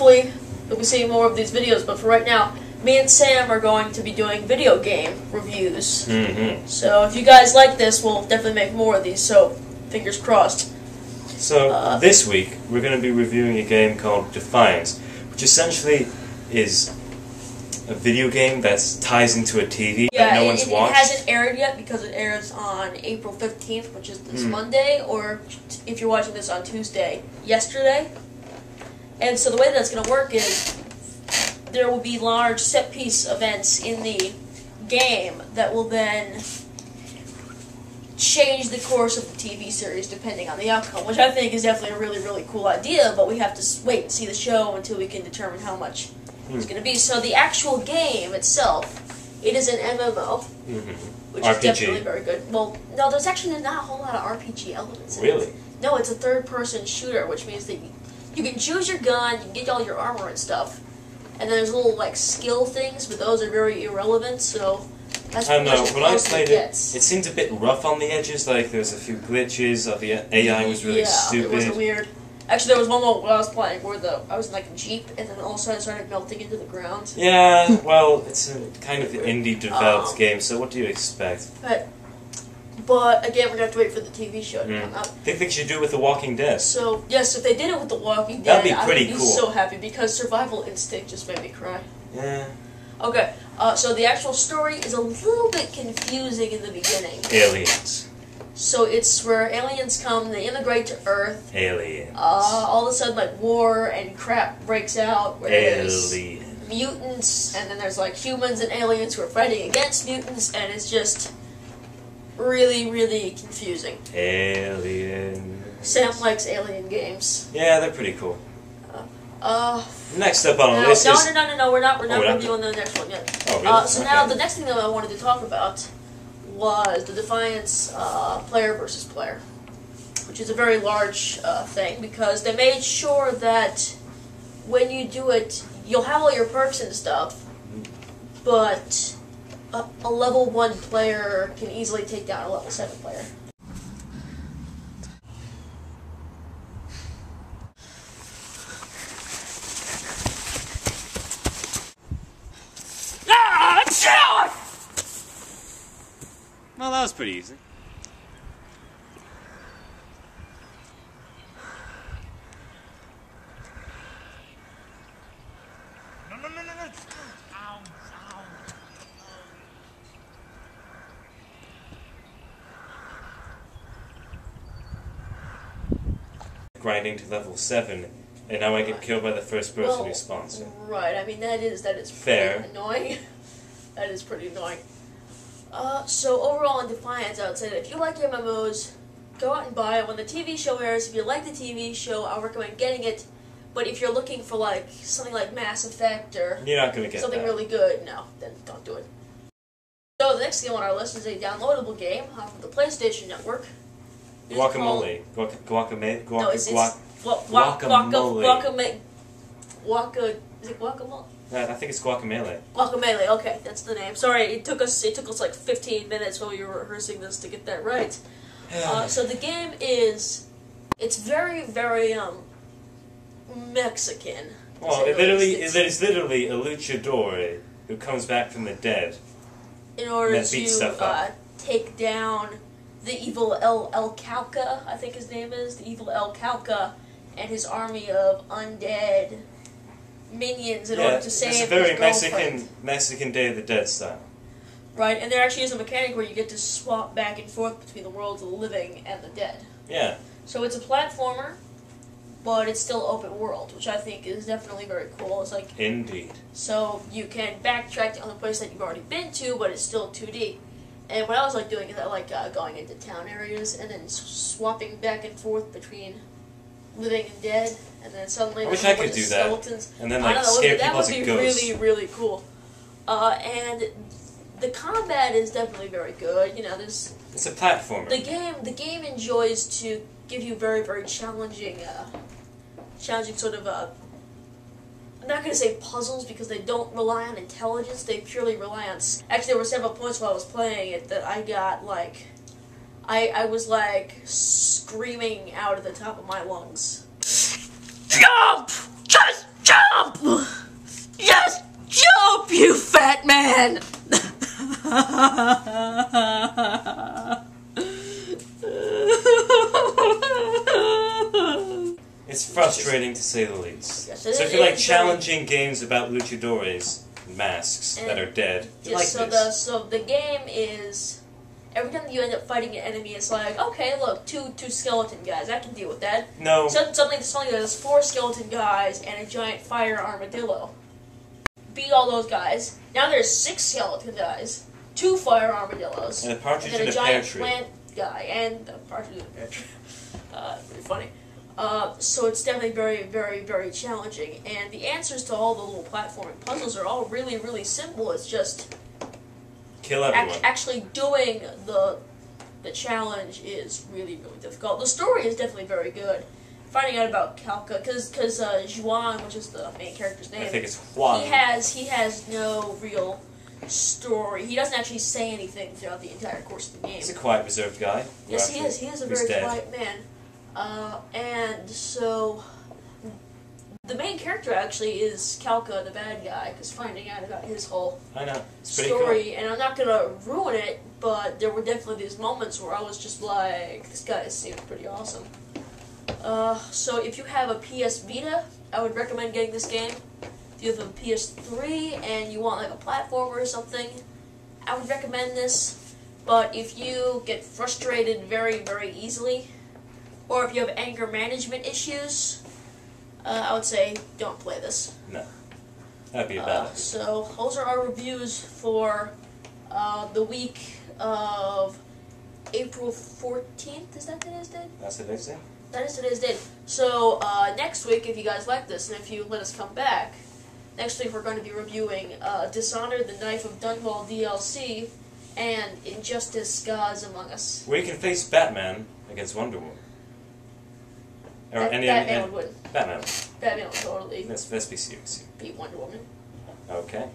hopefully you'll be seeing more of these videos, but for right now, me and Sam are going to be doing video game reviews. So if you guys like this, we'll definitely make more of these, so fingers crossed. So this week, we're going to be reviewing a game called Defiance, which essentially is a video game that ties into a TV that no one's watched. It hasn't aired yet because it airs on April 15th, which is this Monday, or if you're watching this on Tuesday, yesterday. And so the way that's going to work is there will be large set-piece events in the game that will then change the course of the TV series depending on the outcome, which I think is definitely a really, really cool idea, but we have to wait and see the show until we can determine how much it's going to be. So the actual game itself, it is an MMO, which is definitely very good. Well, no, there's actually not a whole lot of RPG elements in it. No, it's a third-person shooter, which means that you can choose your gun, you can get all your armor and stuff, and then there's little, like, skill things, but those are very irrelevant, so that's I don't know, when I played it, it seemed a bit rough on the edges, like there was a few glitches, the AI was really stupid. Yeah, it was weird. Actually, there was one moment when I was playing where I was in, like, a Jeep, and then all of a sudden it started melting into the ground. Yeah, well, it's a kind of indie-developed game, so what do you expect? But again, we're going to have to wait for the TV show to come out. I think they should do it with The Walking Dead. So, yes, if they did it with The Walking Dead, that'd be pretty cool. I'd be so happy, because Survival Instinct just made me cry. Yeah. Okay, so the actual story is a little bit confusing in the beginning. Aliens. So it's where aliens come, they immigrate to Earth. Aliens. All of a sudden, like, war and crap breaks out. Where Aliens. There's mutants, and then there's, like, humans and aliens who are fighting against mutants, and it's just really, really confusing. Alien. Sam likes alien games. Yeah, they're pretty cool. Next up on the list No, we're not reviewing the next one yet. Oh, really? So now, the next thing that I wanted to talk about was the Defiance player versus player, which is a very large thing, because they made sure that when you do it, you'll have all your perks and stuff, but a level 1 player can easily take down a level 7 player. Well, that was pretty easy. Grinding to level 7, and now I get killed by the first person who spawns. Right, I mean, that is fair. Pretty annoying. That is pretty annoying. So overall in Defiance, I would say that if you like MMOs, go out and buy it. When the TV show airs, if you like the TV show, I recommend getting it. But if you're looking for, like, something like Mass Effect or you're not gonna get something really good, no, then don't do it. So the next thing on our list is a downloadable game from the PlayStation Network. Guacamelee. Guacamelee. No, it's Guacamelee. Is it Guacamole? I think it's Guacamelee. Guacamelee, okay, that's the name. Sorry, it took us like 15 minutes while we were rehearsing this to get that right. So the game it's very, very, Mexican. Well, it's literally a luchador who comes back from the dead. In order to take down the evil El Cauca, I think his name is, the evil El Cauca, and his army of undead minions in order to save his girlfriend. It's a very Mexican Day of the Dead style. Right, and there actually is a mechanic where you get to swap back and forth between the worlds of the living and the dead. Yeah. So it's a platformer, but it's still open world, which I think is definitely very cool. It's like indeed. So you can backtrack to other places that you've already been to, but it's still 2D. And what I was like doing is I like going into town areas and then swapping back and forth between living and dead, and then suddenly I wish I could do skeletons. That. And then like scare people as a ghost. That would be really, really cool. And the combat is definitely very good. You know, it's a platformer. The game enjoys to give you very, very challenging sort of I'm not going to say puzzles because they don't rely on intelligence. They purely rely on. Actually, there were several points while I was playing it that I got like. I was like screaming out at the top of my lungs. Jump! Just Jump! Just jump, you fat man! It's frustrating to say the least. Yes, so if you like challenging games about luchadores and masks that are dead, you like this. So the game is... Every time you end up fighting an enemy, it's like, okay, look, two skeleton guys. I can deal with that. No. Suddenly there's 4 skeleton guys and a giant fire armadillo. Beat all those guys. Now there's 6 skeleton guys, 2 fire armadillos, and a partridge and in a a giant pear tree. plant guy, and a partridge in a pear tree. Pretty funny. So it's definitely very, very, very challenging. And the answers to all the little platforming puzzles are all really, really simple. It's just... Kill everyone. Actually doing the challenge is really, really difficult. The story is definitely very good. Finding out about Calca, because Juan, which is the main character's name, I think it's Juan. He has no real story. He doesn't actually say anything throughout the entire course of the game. He's a quiet, reserved guy. Yes, he is. He is a very quiet man. And so the main character actually is Calca, the bad guy, because finding out about his whole story, cool. And I'm not gonna ruin it, but there were definitely these moments where I was just like, this guy seems pretty awesome. So if you have a PS Vita, I would recommend getting this game. If you have a PS3 and you want like a platformer or something, I would recommend this. But if you get frustrated very, very easily, or if you have anger management issues, I would say don't play this. No. That'd be a bad. So those are our reviews for the week of April 14th. Is that today's date? That's today's date? That is today's date. So next week, if you guys like this, and if you let us come back, next week we're going to be reviewing Dishonored, The Knife of Dunwall DLC, and Injustice: Gods Among Us. Where you can face Batman against Wonder Woman. Or Batman would win. Batman. Batman would totally Let's be serious. beat Wonder Woman. Okay.